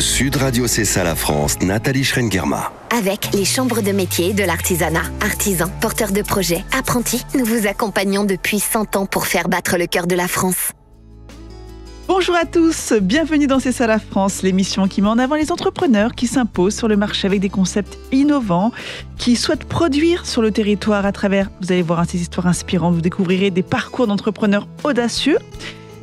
Sud Radio, c'est ça la France, Nathalie Schrengerma. Avec les chambres de métiers de l'artisanat, artisans, porteurs de projets, apprentis, nous vous accompagnons depuis 100 ans pour faire battre le cœur de la France. Bonjour à tous, bienvenue dans C'est ça la France, l'émission qui met en avant les entrepreneurs qui s'imposent sur le marché avec des concepts innovants, qui souhaitent produire sur le territoire à travers, vous allez voir, ces histoires inspirantes, vous découvrirez des parcours d'entrepreneurs audacieux,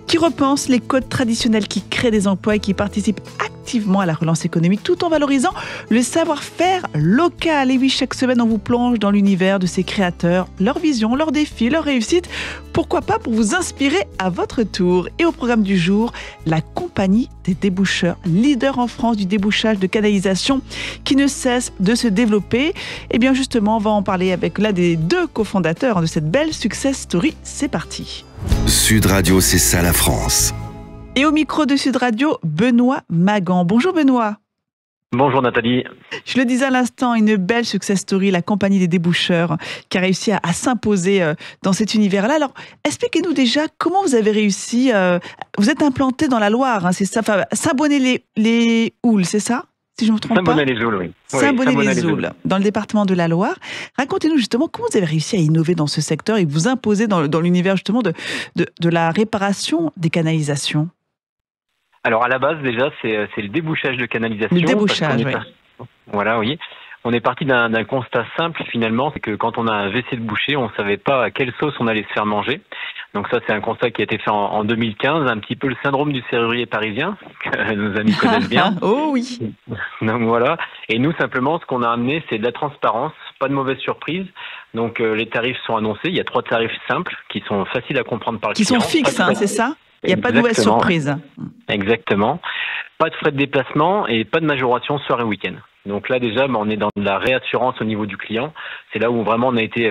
qui repensent les codes traditionnels, qui créent des emplois et qui participent activement à la relance économique tout en valorisant le savoir-faire local. Et oui, chaque semaine, on vous plonge dans l'univers de ces créateurs, leurs visions, leurs défis, leurs réussites. Pourquoi pas pour vous inspirer à votre tour. Et au programme du jour, la compagnie des déboucheurs, leader en France du débouchage de canalisation qui ne cesse de se développer. Et bien justement, on va en parler avec l'un des deux cofondateurs de cette belle success story. C'est parti. Sud Radio, c'est ça la France. Et au micro de Sud Radio, Benoît Magan. Bonjour Benoît. Bonjour Nathalie. Je le disais à l'instant, une belle success story, la compagnie des déboucheurs qui a réussi à s'imposer dans cet univers-là. Alors, expliquez-nous déjà comment vous avez réussi. Vous êtes implanté dans la Loire, hein, c'est ça, enfin, Saint-Bonnet-les-Houles, c'est ça? Si je ne me trompe pas. Saint-Bonnet-les-Houles, oui. Saint-Bonnet-les-Houles, dans le département de la Loire. Racontez-nous justement comment vous avez réussi à innover dans ce secteur et vous imposer dans l'univers justement de la réparation des canalisations. Alors à la base déjà c'est le débouchage de canalisation. Le débouchage, oui. Voilà, oui. On est parti d'un constat simple finalement, c'est que quand on a un WC de boucher, on ne savait pas à quelle sauce on allait se faire manger. Donc ça c'est un constat qui a été fait en 2015, un petit peu le syndrome du serrurier parisien, que nos amis connaissent bien. Oh oui. Donc voilà. Et nous simplement ce qu'on a amené c'est de la transparence, pas de mauvaise surprise. Donc les tarifs sont annoncés, il y a 3 tarifs simples qui sont faciles à comprendre par le client. Qui sont fixes, hein, c'est ça? Il n'y a pas de mauvaise surprise. Exactement. Pas de frais de déplacement et pas de majoration soir et week-end. Donc là déjà, on est dans de la réassurance au niveau du client. C'est là où vraiment on a été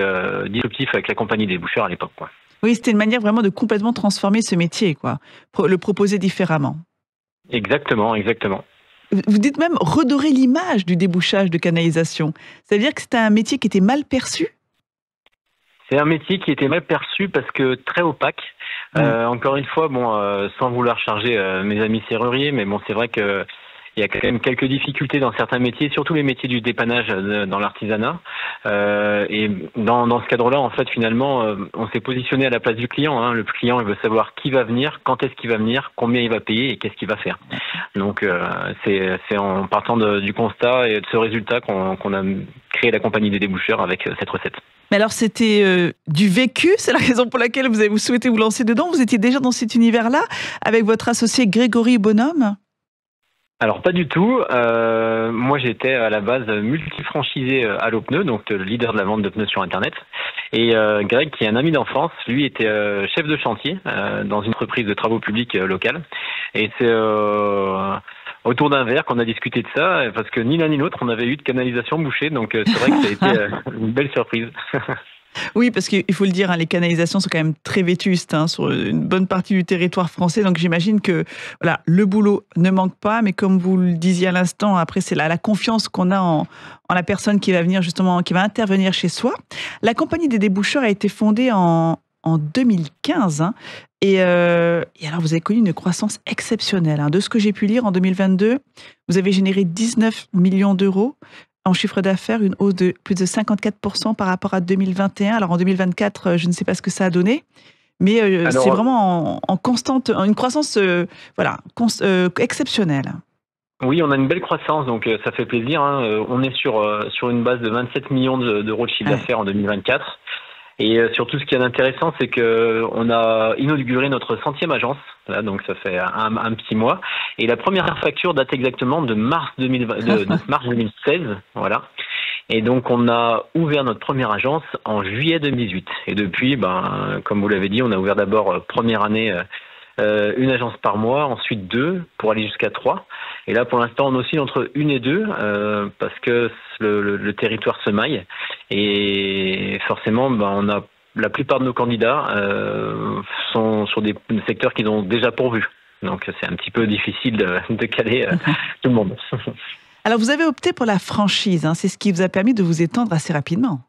disruptif avec la compagnie des déboucheurs à l'époque, quoi. Oui, c'était une manière vraiment de complètement transformer ce métier, quoi. Le proposer différemment. Exactement, exactement. Vous dites même redorer l'image du débouchage de canalisation. C'est-à-dire que c'était un métier qui était mal perçu? C'est un métier qui était mal perçu parce que très opaque. Encore une fois, sans vouloir charger mes amis serruriers, mais bon, c'est vrai que il y a quand même quelques difficultés dans certains métiers, surtout les métiers du dépannage dans l'artisanat. Et dans ce cadre-là, en fait, finalement, on s'est positionné à la place du client. Hein. Le client, il veut savoir qui va venir, quand est-ce qu'il va venir, combien il va payer et qu'est-ce qu'il va faire. Donc, c'est en partant du constat et de ce résultat qu'on a créé la compagnie des déboucheurs avec cette recette. Mais alors, c'était du vécu, c'est la raison pour laquelle vous souhaité vous lancer dedans. Vous étiez déjà dans cet univers-là avec votre associé Grégory Bonhomme? Alors pas du tout. Moi j'étais à la base multi-franchisé à Allopneus, donc le leader de la vente de pneus sur Internet. Et Greg, qui est un ami d'enfance, lui était chef de chantier dans une entreprise de travaux publics locale. Et c'est autour d'un verre qu'on a discuté de ça, parce que ni l'un ni l'autre on avait eu de canalisation bouchée, donc c'est vrai que ça a été une belle surprise. Oui, parce qu'il faut le dire, hein, les canalisations sont quand même très vétustes sur une bonne partie du territoire français. Donc j'imagine que voilà, le boulot ne manque pas, mais comme vous le disiez à l'instant, après c'est la confiance qu'on a en la personne qui va venir justement, qui va intervenir chez soi. La compagnie des déboucheurs a été fondée en 2015. Hein, et alors vous avez connu une croissance exceptionnelle. Hein. De ce que j'ai pu lire en 2022, vous avez généré 19 millions d'euros. En chiffre d'affaires, une hausse de plus de 54% par rapport à 2021. Alors en 2024, je ne sais pas ce que ça a donné, mais c'est vraiment en constante, une croissance exceptionnelle. Oui, on a une belle croissance, donc ça fait plaisir. Hein. On est sur une base de 27 millions d'euros de chiffre d'affaires en 2024. Et surtout, ce qui est intéressant, c'est qu'on a inauguré notre 100e agence. Là, donc ça fait un petit mois. Et la première facture date exactement de mars 2016. Voilà. Et donc on a ouvert notre première agence en juillet 2018. Et depuis, comme vous l'avez dit, on a ouvert d'abord première année une agence par mois, ensuite 2 pour aller jusqu'à 3. Et là, pour l'instant, on oscille entre 1 et 2 parce que le territoire se maille. Et forcément, on a la plupart de nos candidats sont sur des secteurs qu'ils ont déjà pourvus. Donc, c'est un petit peu difficile de caler tout le monde. Alors, vous avez opté pour la franchise. Hein, c'est ce qui vous a permis de vous étendre assez rapidement.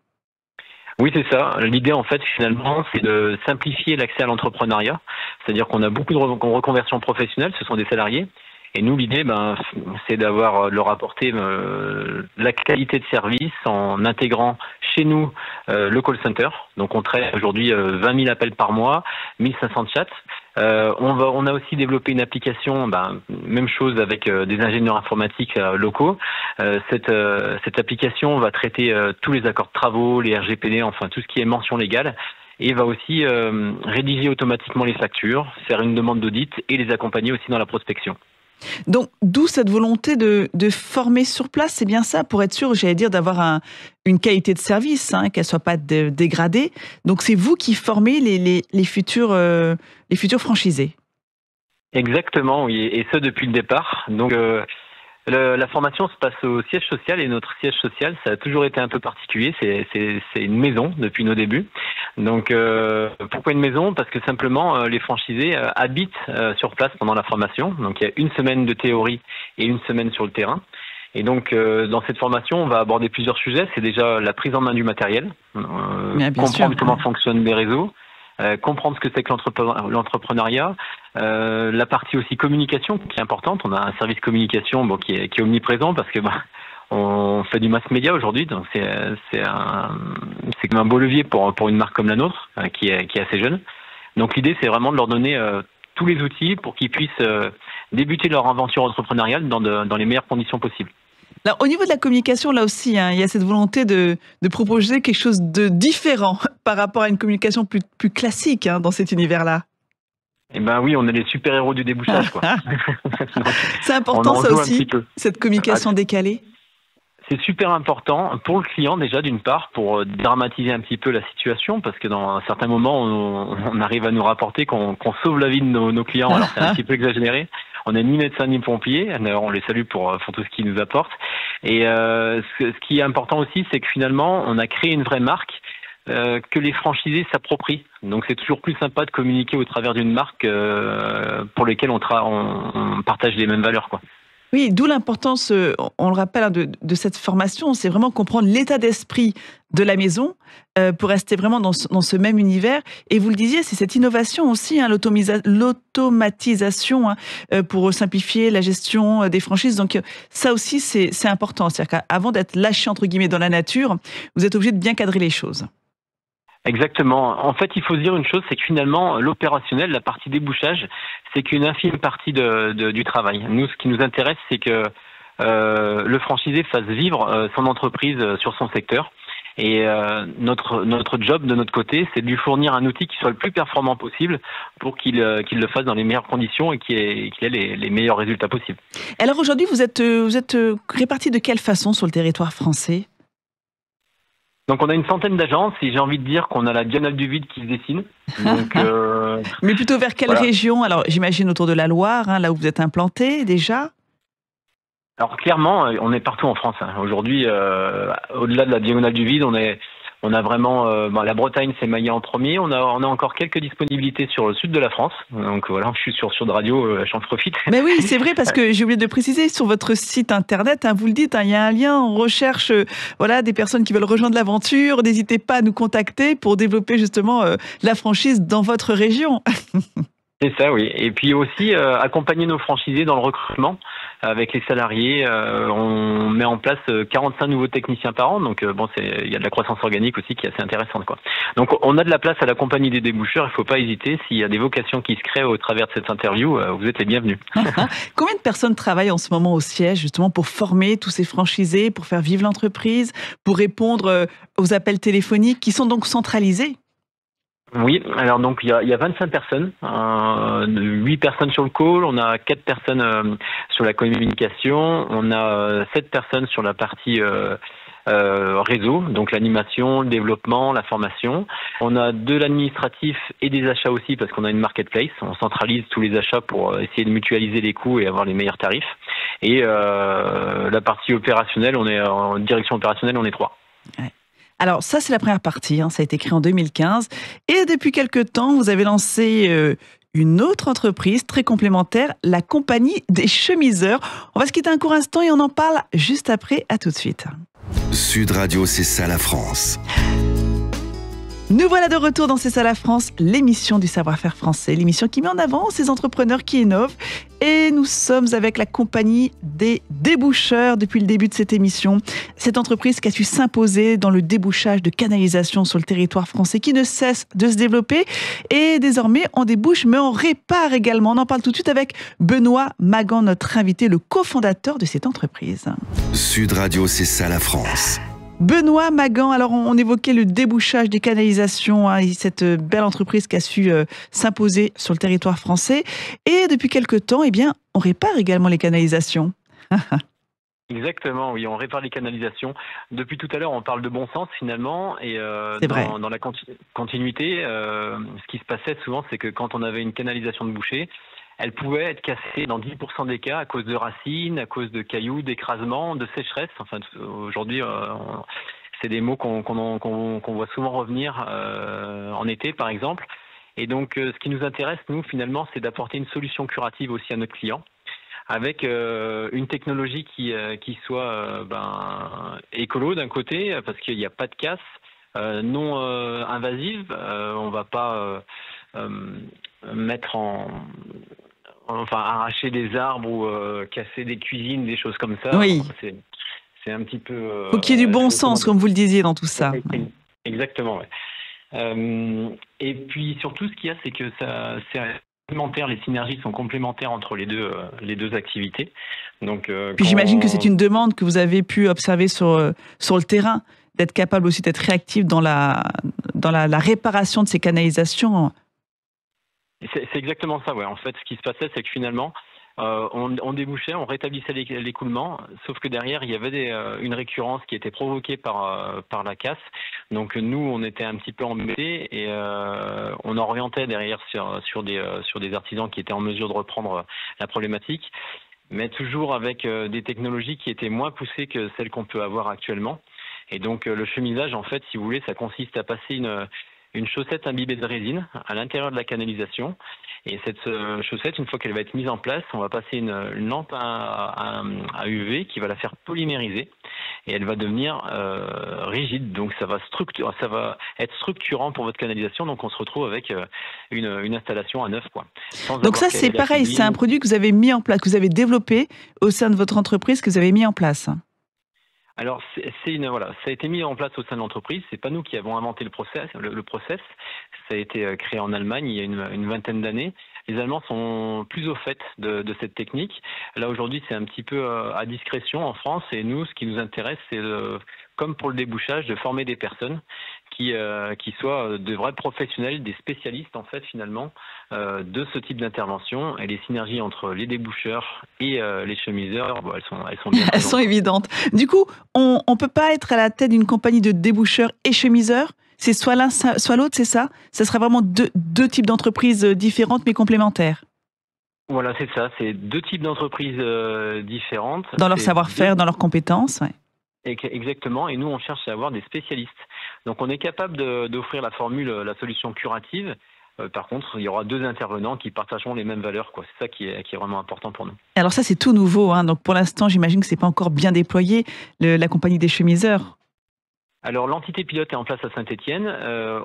Oui, c'est ça. L'idée, en fait, finalement, c'est de simplifier l'accès à l'entrepreneuriat. C'est-à-dire qu'on a beaucoup de reconversions professionnelles, ce sont des salariés. Et nous, l'idée, c'est de leur apporter la qualité de service en intégrant chez nous le call center. Donc on traite aujourd'hui 20 000 appels par mois, 1500 chats. On a aussi développé une application, même chose avec des ingénieurs informatiques locaux. Cette application va traiter tous les accords de travaux, les RGPD, enfin tout ce qui est mention légale, et va aussi rédiger automatiquement les factures, faire une demande d'audit et les accompagner aussi dans la prospection. Donc, d'où cette volonté de former sur place, c'est bien ça, pour être sûr, j'allais dire, d'avoir une qualité de service, qu'elle ne soit pas dégradée. Donc, c'est vous qui formez les futurs franchisés. Exactement, oui, et ce depuis le départ. Donc, la formation se passe au siège social, et notre siège social, ça a toujours été un peu particulier. C'est une maison depuis nos débuts. Donc, pourquoi une maison? Parce que simplement, les franchisés habitent sur place pendant la formation. Donc, il y a une semaine de théorie et une semaine sur le terrain. Et donc, dans cette formation, on va aborder plusieurs sujets. C'est déjà la prise en main du matériel, comprendre comment fonctionnent les réseaux, comprendre ce que c'est que l'entrepreneuriat, la partie aussi communication qui est importante. On a un service communication qui est omniprésent parce que on fait du mass média aujourd'hui, donc c'est comme un beau levier pour une marque comme la nôtre qui est assez jeune. Donc l'idée, c'est vraiment de leur donner tous les outils pour qu'ils puissent débuter leur aventure entrepreneuriale dans les meilleures conditions possibles. Alors, au niveau de la communication, là aussi, il y a cette volonté de proposer quelque chose de différent par rapport à une communication plus classique dans cet univers-là. Eh ben oui, on est les super-héros du débouchage, quoi. C'est important, ça aussi, cette communication décalée. C'est super important pour le client déjà, d'une part, pour dramatiser un petit peu la situation, parce que dans un certain moment, on arrive à nous rapporter qu'on sauve la vie de nos clients. Alors c'est un petit peu exagéré. On n'est ni médecin ni pompier. D'ailleurs, on les salue pour tout ce qu'ils nous apportent. Et ce qui est important aussi, c'est que finalement, on a créé une vraie marque que les franchisés s'approprient. Donc c'est toujours plus sympa de communiquer au travers d'une marque pour laquelle on partage les mêmes valeurs, quoi. Oui, d'où l'importance, on le rappelle, de cette formation, c'est vraiment comprendre l'état d'esprit de la maison pour rester vraiment dans ce même univers. Et vous le disiez, c'est cette innovation aussi, l'automatisation pour simplifier la gestion des franchises. Donc ça aussi, c'est important. C'est-à-dire qu'avant d'être lâché, entre guillemets, dans la nature, vous êtes obligé de bien cadrer les choses. Exactement. En fait, il faut se dire une chose, c'est que finalement, l'opérationnel, la partie débouchage, c'est qu'une infime partie du travail. Nous, ce qui nous intéresse, c'est que le franchisé fasse vivre son entreprise sur son secteur. Et notre job, de notre côté, c'est de lui fournir un outil qui soit le plus performant possible pour qu'il le fasse dans les meilleures conditions et qu'il ait les meilleurs résultats possibles. Alors aujourd'hui, vous êtes répartis de quelle façon sur le territoire français ? Donc on a une centaine d'agences et j'ai envie de dire qu'on a la diagonale du vide qui se dessine. Donc, mais plutôt vers quelle région? Alors j'imagine autour de la Loire, là où vous êtes implanté déjà. Alors clairement, on est partout en France. Aujourd'hui, au-delà de la diagonale du vide, on a vraiment la Bretagne s'est maillée en premier. On a encore quelques disponibilités sur le sud de la France. Donc voilà, je suis sur Sud Radio, j'en profite. Mais oui, c'est vrai, parce que j'ai oublié de préciser, sur votre site internet, vous le dites, il y a un lien, on recherche des personnes qui veulent rejoindre l'aventure. N'hésitez pas à nous contacter pour développer justement la franchise dans votre région. C'est ça, oui. Et puis aussi accompagner nos franchisés dans le recrutement avec les salariés. On met en place 45 nouveaux techniciens par an. Donc il y a de la croissance organique aussi qui est assez intéressante, quoi. Donc on a de la place à la compagnie des déboucheurs. Il ne faut pas hésiter. S'il y a des vocations qui se créent au travers de cette interview, vous êtes les bienvenus. Combien de personnes travaillent en ce moment au siège justement pour former tous ces franchisés, pour faire vivre l'entreprise, pour répondre aux appels téléphoniques qui sont donc centralisés? Oui, alors donc il y a 25 personnes, 8 personnes sur le call, on a 4 personnes sur la communication, on a 7 personnes sur la partie réseau, donc l'animation, le développement, la formation. On a de l'administratif et des achats aussi parce qu'on a une marketplace, on centralise tous les achats pour essayer de mutualiser les coûts et avoir les meilleurs tarifs. Et la partie opérationnelle, on est en direction opérationnelle, on est 3. Ouais. Alors ça, c'est la première partie, ça a été créé en 2015. Et depuis quelques temps, vous avez lancé une autre entreprise très complémentaire, la Compagnie des Chemiseurs. On va se quitter un court instant et on en parle juste après. À tout de suite. Sud Radio, c'est ça la France. Nous voilà de retour dans C'est ça la France, l'émission du savoir-faire français, l'émission qui met en avant ces entrepreneurs qui innovent. Et nous sommes avec la compagnie des déboucheurs depuis le début de cette émission. Cette entreprise qui a su s'imposer dans le débouchage de canalisation sur le territoire français, qui ne cesse de se développer. Et désormais, on débouche, mais on répare également. On en parle tout de suite avec Benoît Magan, notre invité, le cofondateur de cette entreprise. Sud Radio, c'est ça la France. Benoît Magan, alors on évoquait le débouchage des canalisations, et cette belle entreprise qui a su s'imposer sur le territoire français. Et depuis quelque temps, eh bien, on répare également les canalisations. Exactement, oui, on répare les canalisations. Depuis tout à l'heure, on parle de bon sens finalement, et dans la continuité, ce qui se passait souvent, c'est que quand on avait une canalisation de bouchée, elle pouvait être cassée dans 10% des cas à cause de racines, à cause de cailloux, d'écrasements, de sécheresse. Enfin, aujourd'hui, c'est des mots qu'on voit souvent revenir en été, par exemple. Et donc, ce qui nous intéresse, nous, finalement, c'est d'apporter une solution curative aussi à notre client, avec une technologie qui soit écolo d'un côté, parce qu'il n'y a pas de casse, non invasive. On va pas arracher des arbres ou casser des cuisines, des choses comme ça. Oui. C'est un petit peu... Faut qu'il y ait du bon sens, comme vous le disiez dans tout ça. Exactement, ouais. Et puis surtout, ce qu'il y a, c'est que c'est complémentaire, les synergies sont complémentaires entre les deux activités. Donc, puis j'imagine que c'est une demande que vous avez pu observer sur le terrain, d'être capable aussi d'être réactif dans la réparation de ces canalisations. C'est exactement ça, ouais. En fait, ce qui se passait, c'est que finalement, on débouchait, on rétablissait l'écoulement, sauf que derrière, il y avait une récurrence qui était provoquée par la casse. Donc nous, on était un petit peu embêtés et on orientait derrière sur des artisans qui étaient en mesure de reprendre la problématique, mais toujours avec des technologies qui étaient moins poussées que celles qu'on peut avoir actuellement. Et donc le chemisage, en fait, si vous voulez, ça consiste à passer une chaussette imbibée de résine à l'intérieur de la canalisation. Et cette chaussette, une fois qu'elle va être mise en place, on va passer une lampe à UV qui va la faire polymériser et elle va devenir rigide. Donc ça va être structurant pour votre canalisation. Donc on se retrouve avec une installation à neuf, quoi. Donc ça, c'est pareil, c'est un produit que vous avez mis en place, que vous avez développé au sein de votre entreprise, que vous avez mis en place. Alors, ça a été mis en place au sein de l'entreprise. C'est pas nous qui avons inventé le process. Ça a été créé en Allemagne il y a une vingtaine d'années. Les Allemands sont plus au fait de cette technique. Là, aujourd'hui, c'est un petit peu à discrétion en France. Et nous, ce qui nous intéresse, c'est, comme pour le débouchage, de former des personnes qui soient de vrais professionnels, des spécialistes, en fait, finalement, de ce type d'intervention. Et les synergies entre les déboucheurs et les chemiseurs, elles sont bien. Elles sont évidentes. Du coup, on ne peut pas être à la tête d'une compagnie de déboucheurs et chemiseurs. C'est soit l'un, soit l'autre, c'est ça? Ça sera vraiment deux types d'entreprises différentes mais complémentaires. Voilà, c'est ça. C'est deux types d'entreprises différentes. Dans leur savoir-faire, dans leurs compétences, ouais. Exactement, et nous on cherche à avoir des spécialistes. Donc on est capable d'offrir la formule, la solution curative. Par contre, il y aura deux intervenants qui partageront les mêmes valeurs, quoi. C'est ça qui est vraiment important pour nous. Alors ça, c'est tout nouveau, hein. Donc pour l'instant, j'imagine que c'est pas encore bien déployé, la compagnie des chemiseurs. Alors l'entité pilote est en place à Saint-Étienne.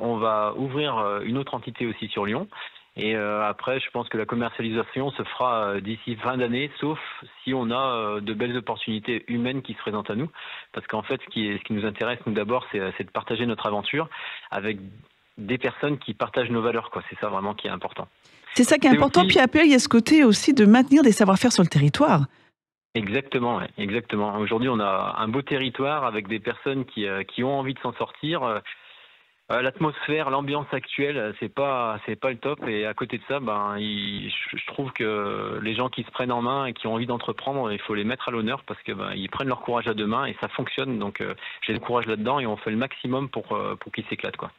On va ouvrir une autre entité aussi sur Lyon. Et après, je pense que la commercialisation se fera d'ici fin d'année, sauf si on a de belles opportunités humaines qui se présentent à nous. Parce qu'en fait, ce qui nous intéresse, nous d'abord, c'est de partager notre aventure avec des personnes qui partagent nos valeurs, quoi. C'est ça vraiment qui est important. C'est ça qui est important. Aussi... Puis après, il y a ce côté aussi de maintenir des savoir-faire sur le territoire. Exactement, ouais, exactement. Aujourd'hui, on a un beau territoire avec des personnes qui ont envie de s'en sortir. L'atmosphère, l'ambiance actuelle, c'est pas le top. Et à côté de ça, je trouve que les gens qui se prennent en main et qui ont envie d'entreprendre, il faut les mettre à l'honneur parce que ils prennent leur courage à deux mains et ça fonctionne. Donc j'ai le courage là-dedans et on fait le maximum pour qu'ils s'éclatent, quoi.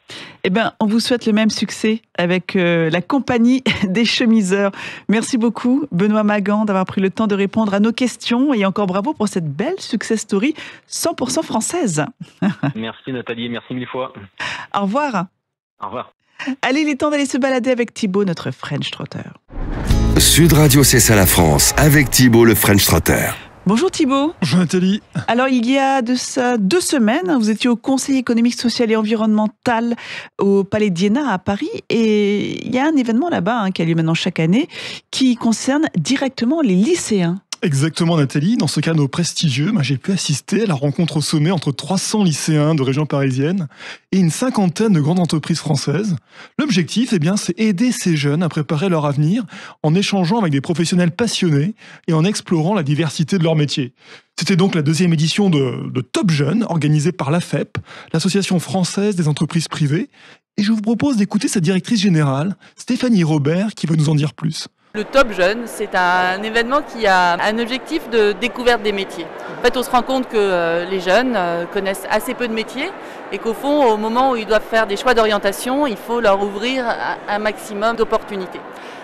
Eh bien, on vous souhaite le même succès avec la compagnie des chemiseurs. Merci beaucoup, Benoît Magan, d'avoir pris le temps de répondre à nos questions et encore bravo pour cette belle success story 100% française. Merci Nathalie, merci mille fois. Au revoir. Au revoir. Allez, il est temps d'aller se balader avec Thibaut, notre French Trotter. Sud Radio, c'est ça la France, avec Thibaut, le French Trotter. Bonjour Thibaut. Bonjour Nathalie. Alors il y a de ça 2 semaines, vous étiez au Conseil économique, social et environnemental au Palais d'Iéna à Paris et il y a un événement là-bas qui a lieu maintenant chaque année qui concerne directement les lycéens. Exactement Nathalie, dans ce cadre prestigieux, j'ai pu assister à la rencontre au sommet entre 300 lycéens de région parisienne et une 50aine de grandes entreprises françaises. L'objectif, c'est aider ces jeunes à préparer leur avenir en échangeant avec des professionnels passionnés et en explorant la diversité de leur métier. C'était donc la 2e édition de Top Jeunes, organisée par l'AFEP, l'Association française des entreprises privées. Et je vous propose d'écouter sa directrice générale, Stéphanie Robert, qui va nous en dire plus. Le Top Jeunes, c'est un événement qui a un objectif de découverte des métiers. En fait, on se rend compte que les jeunes connaissent assez peu de métiers et qu'au fond, au moment où ils doivent faire des choix d'orientation, il faut leur ouvrir un maximum d'opportunités.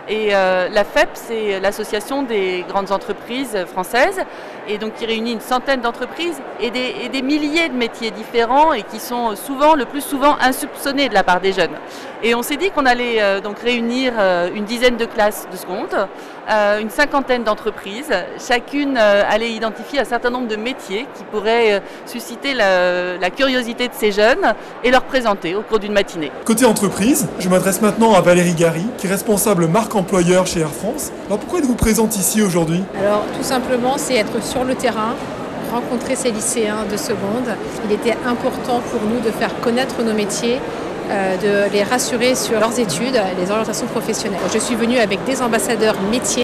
Et la FEP, c'est l'association des grandes entreprises françaises, et donc qui réunit une centaine d'entreprises et des milliers de métiers différents et qui sont le plus souvent insoupçonnés de la part des jeunes. Et on s'est dit qu'on allait donc réunir une dizaine de classes de seconde, une 50aine d'entreprises. Chacune allait identifier un certain nombre de métiers qui pourraient susciter la curiosité de ces jeunes et leur présenter au cours d'une matinée. Côté entreprise, je m'adresse maintenant à Valérie Gary, qui est responsable marque employeur chez Air France. Alors pourquoi êtes-vous présente ici aujourd'hui ? Alors tout simplement, c'est être sur le terrain, rencontrer ces lycéens de seconde. Il était important pour nous de faire connaître nos métiers, de les rassurer sur leurs études, les orientations professionnelles. Je suis venue avec des ambassadeurs métiers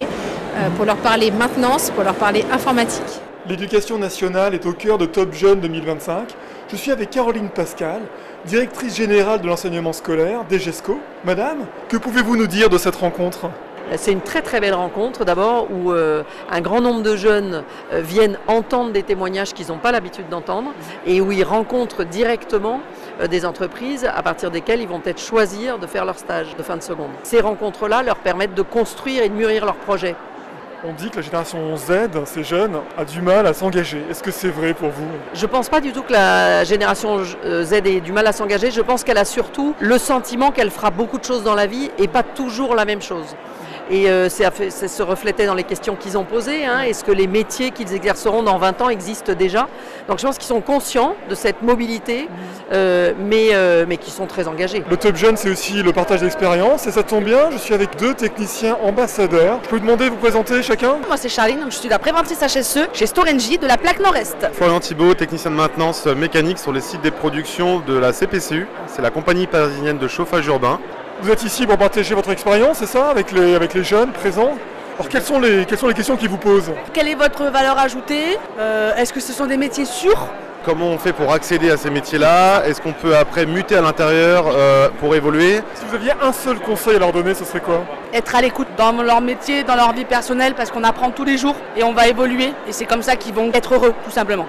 pour leur parler maintenance, pour leur parler informatique. L'éducation nationale est au cœur de Top Jeunes 2025. Je suis avec Caroline Pascal, directrice générale de l'enseignement scolaire d'EGESCO. Madame, que pouvez-vous nous dire de cette rencontre ? C'est une très très belle rencontre d'abord où un grand nombre de jeunes viennent entendre des témoignages qu'ils n'ont pas l'habitude d'entendre et où ils rencontrent directement des entreprises à partir desquelles ils vont peut-être choisir de faire leur stage de fin de seconde. Ces rencontres-là leur permettent de construire et de mûrir leurs projets. On dit que la génération Z, ces jeunes, a du mal à s'engager. Est-ce que c'est vrai pour vous ? Je ne pense pas du tout que la génération Z ait du mal à s'engager. Je pense qu'elle a surtout le sentiment qu'elle fera beaucoup de choses dans la vie et pas toujours la même chose. Et ça se reflétait dans les questions qu'ils ont posées. Est-ce que les métiers qu'ils exerceront dans 20 ans existent déjà ? Donc je pense qu'ils sont conscients de cette mobilité, mais qui sont très engagés. Le Top Jeune, c'est aussi le partage d'expérience. Et ça tombe bien, je suis avec 2 techniciens ambassadeurs. Je peux vous demander de vous présenter chacun ? Moi c'est Charline, je suis la préventrice HSE chez Storengy de la plaque Nord-Est. Florian Thibault, technicien de maintenance mécanique sur les sites des productions de la CPCU. C'est la compagnie parisienne de chauffage urbain. Vous êtes ici pour partager votre expérience, c'est ça, avec les jeunes présents ? Alors quelles sont les questions qu'ils vous posent ? Quelle est votre valeur ajoutée ? Est-ce que ce sont des métiers sûrs ? Comment on fait pour accéder à ces métiers-là ? Est-ce qu'on peut après muter à l'intérieur pour évoluer ? Si vous aviez un seul conseil à leur donner, ce serait quoi ? Être à l'écoute dans leur métier, dans leur vie personnelle, parce qu'on apprend tous les jours et on va évoluer. Et c'est comme ça qu'ils vont être heureux, tout simplement.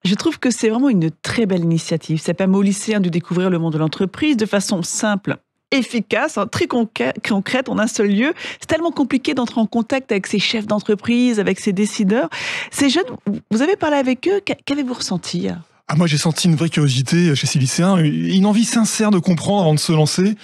Je trouve que c'est vraiment une très belle initiative. Ça permet aux lycéens de découvrir le monde de l'entreprise de façon simple, efficace, très concrète en un seul lieu. C'est tellement compliqué d'entrer en contact avec ces chefs d'entreprise, avec ces décideurs. Ces jeunes, vous avez parlé avec eux, qu'avez-vous ressenti ? Moi, j'ai senti une vraie curiosité chez ces lycéens, une envie sincère de comprendre avant de se lancer.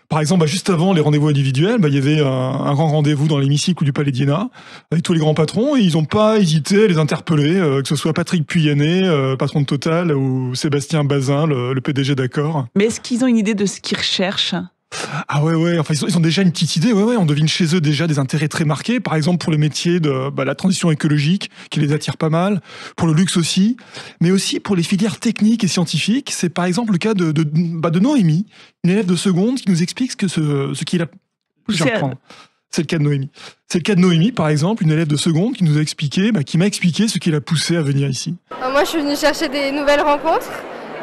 Par exemple, juste avant les rendez-vous individuels, il y avait un grand rendez-vous dans l'hémicycle du Palais d'Iéna avec tous les grands patrons et ils n'ont pas hésité à les interpeller, que ce soit Patrick Puyanet, patron de Total, ou Sébastien Bazin, le PDG d'Accor. Mais est-ce qu'ils ont une idée de ce qu'ils recherchent ? Ah ouais. Enfin, ils ont déjà une petite idée. Ouais. On devine chez eux déjà des intérêts très marqués. Par exemple, pour les métiers de la transition écologique, qui les attire pas mal. Pour le luxe aussi. Mais aussi pour les filières techniques et scientifiques. C'est par exemple le cas de Noémie, une élève de seconde qui nous explique ce qui l'a poussé à apprendre. C'est le cas de Noémie. C'est le cas de Noémie, par exemple, une élève de seconde qui nous a expliqué, qui m'a expliqué ce qui l'a poussé à venir ici. Moi, je suis venue chercher des nouvelles rencontres,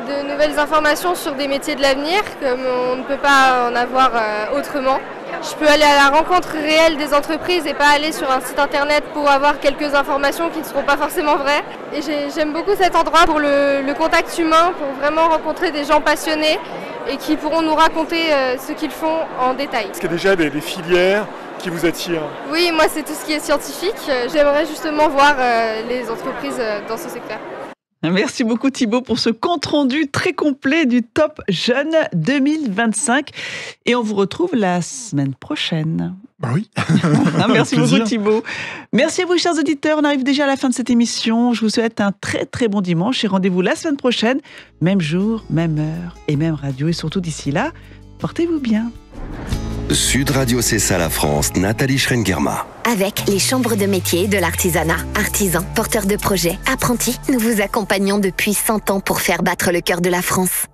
de nouvelles informations sur des métiers de l'avenir, comme on ne peut pas en avoir autrement. Je peux aller à la rencontre réelle des entreprises et pas aller sur un site internet pour avoir quelques informations qui ne seront pas forcément vraies. Et j'aime beaucoup cet endroit pour le contact humain, pour vraiment rencontrer des gens passionnés et qui pourront nous raconter ce qu'ils font en détail. Est-ce qu'il y a déjà des filières qui vous attirent ? Oui, moi c'est tout ce qui est scientifique. J'aimerais justement voir les entreprises dans ce secteur. Merci beaucoup Thibaut pour ce compte-rendu très complet du Top Jeune 2025. Et on vous retrouve la semaine prochaine. Bah oui. Merci beaucoup Thibaut. Merci à vous chers auditeurs. On arrive déjà à la fin de cette émission. Je vous souhaite un très très bon dimanche et rendez-vous la semaine prochaine. Même jour, même heure et même radio. Et surtout d'ici là, portez-vous bien. Sud Radio C'est ça la France, Nathalie Schrengerma. Avec les chambres de métiers et de l'artisanat, artisans, porteurs de projets, apprentis, nous vous accompagnons depuis 100 ans pour faire battre le cœur de la France.